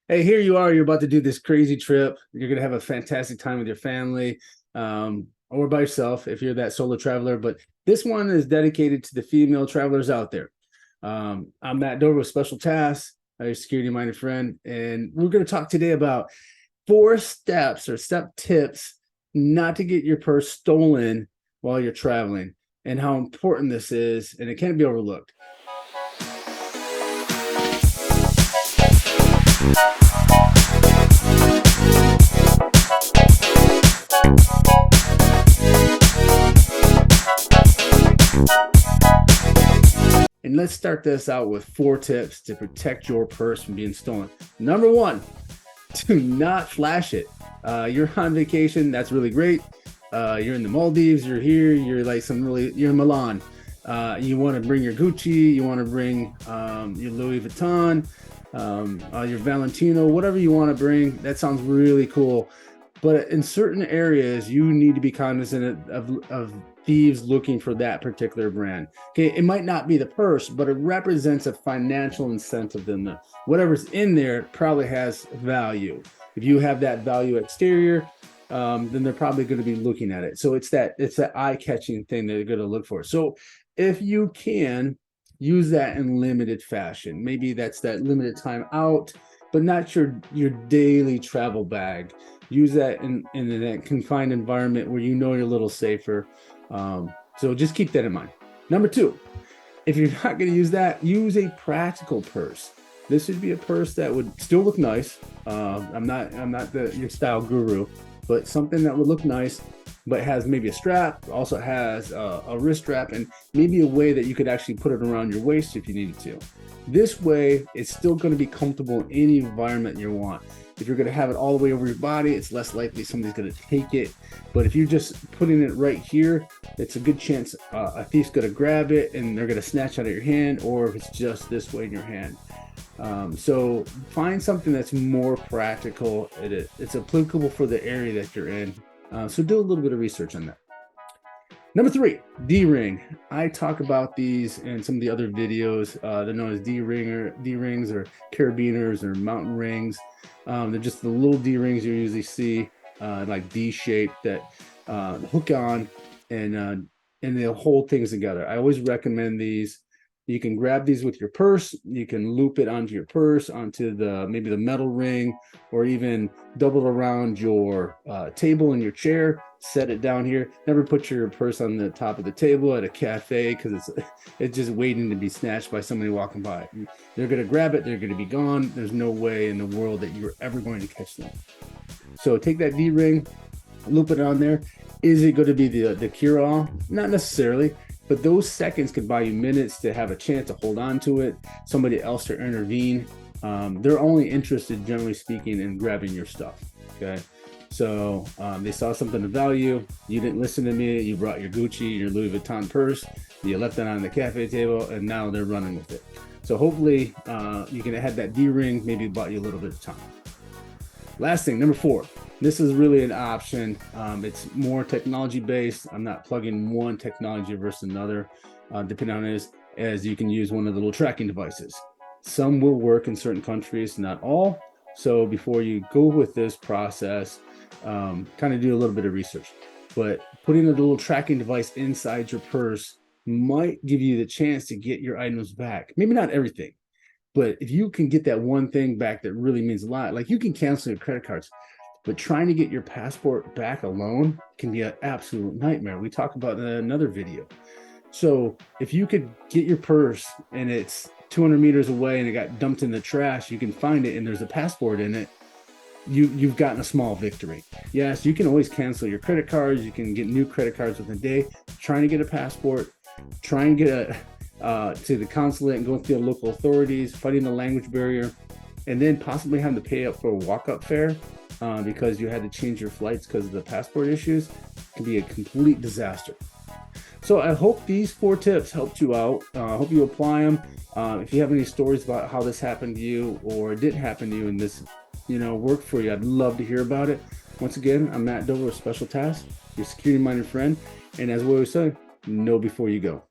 Hey, here you are. You're about to do this crazy trip. You're going to have a fantastic time with your family, or by yourself if you're that solo traveler. But this one is dedicated to the female travelers out there. I'm Matt Dover with Special Tasks, your security minded friend. And we're going to talk today about 4 steps or step tips not to get your purse stolen while you're traveling and how important this is. And it can't be overlooked. And let's start this out with 4 tips to protect your purse from being stolen. Number 1, do not flash it. You're on vacation, that's really great. You're in the Maldives, you're here, you're in Milan. You want to bring your Gucci, you want to bring your Louis Vuitton, your Valentino, whatever you want to bring. That sounds really cool. But in certain areas, you need to be cognizant of thieves looking for that particular brand. Okay, it might not be the purse, but it represents a financial incentive. Then whatever's in there probably has value. If you have that value exterior, then they're probably going to be looking at it. So it's that eye-catching thing that they're going to look for. So if you can use that in limited fashion, maybe that's that limited time out, but not your daily travel bag. Use that in a confined environment where you know you're a little safer. So just keep that in mind. Number 2, if you're not going to use that, use a practical purse. This would be a purse that would still look nice. I'm not your style guru, but something that would look nice, but has maybe a strap, also has a wrist strap, and maybe a way that you could actually put it around your waist if you needed to. This way, it's still going to be comfortable in any environment you want. If you're going to have it all the way over your body, it's less likely somebody's going to take it. But if you're just putting it right here, it's a good chance a thief's going to grab it and they're going to snatch out of your hand, or if it's just this way in your hand. So find something that's more practical. It's applicable for the area that you're in. So do a little bit of research on that. Number 3, D-ring. I talk about these in some of the other videos. They're known as D-rings or carabiners or mountain rings. They're just the little D-rings you usually see, like D-shaped, that hook on and they'll hold things together. I always recommend these. You can grab these with your purse. You can loop it onto your purse, onto maybe the metal ring, or even double around your table in your chair. Set it down here. Never put your purse on the top of the table at a cafe, because it's just waiting to be snatched by somebody walking by. They're going to grab it. They're going to be gone. There's no way in the world that you're ever going to catch them. So take that D-ring, loop it on there. Is it going to be the cure-all? Not necessarily. But those seconds could buy you minutes to have a chance to hold on to it, somebody else to intervene. They're only interested, generally speaking, in grabbing your stuff. Okay, so they saw something of value. You didn't listen to me. You brought your Gucci, your Louis Vuitton purse. You left it on the cafe table, and now they're running with it. So hopefully you can have that D-ring, maybe bought you a little bit of time. Last thing, number 4. This is really an option. It's more technology based. I'm not plugging one technology versus another, depending on it, as you can use one of the little tracking devices. Some will work in certain countries, not all. So before you go with this process, kind of do a little bit of research. But putting a little tracking device inside your purse might give you the chance to get your items back. Maybe not everything, but if you can get that one thing back, that really means a lot. Like, you can cancel your credit cards, but trying to get your passport back alone can be an absolute nightmare. We talked about in another video. So if you could get your purse and it's 200 meters away and it got dumped in the trash, you can find it and there's a passport in it, you've gotten a small victory. Yes, you can always cancel your credit cards. You can get new credit cards within a day. Trying to get a passport, try and get to the consulate and go through the local authorities, fighting the language barrier, and then possibly having to pay up for a walk-up fare because you had to change your flights because of the passport issues, can be a complete disaster. So I hope these 4 tips helped you out. I hope you apply them. If you have any stories about how this happened to you or it didn't happen to you and this worked for you, I'd love to hear about it. Once again, I'm Matt Dover with Special Tasks, your security-minded friend. And as we always say, know before you go.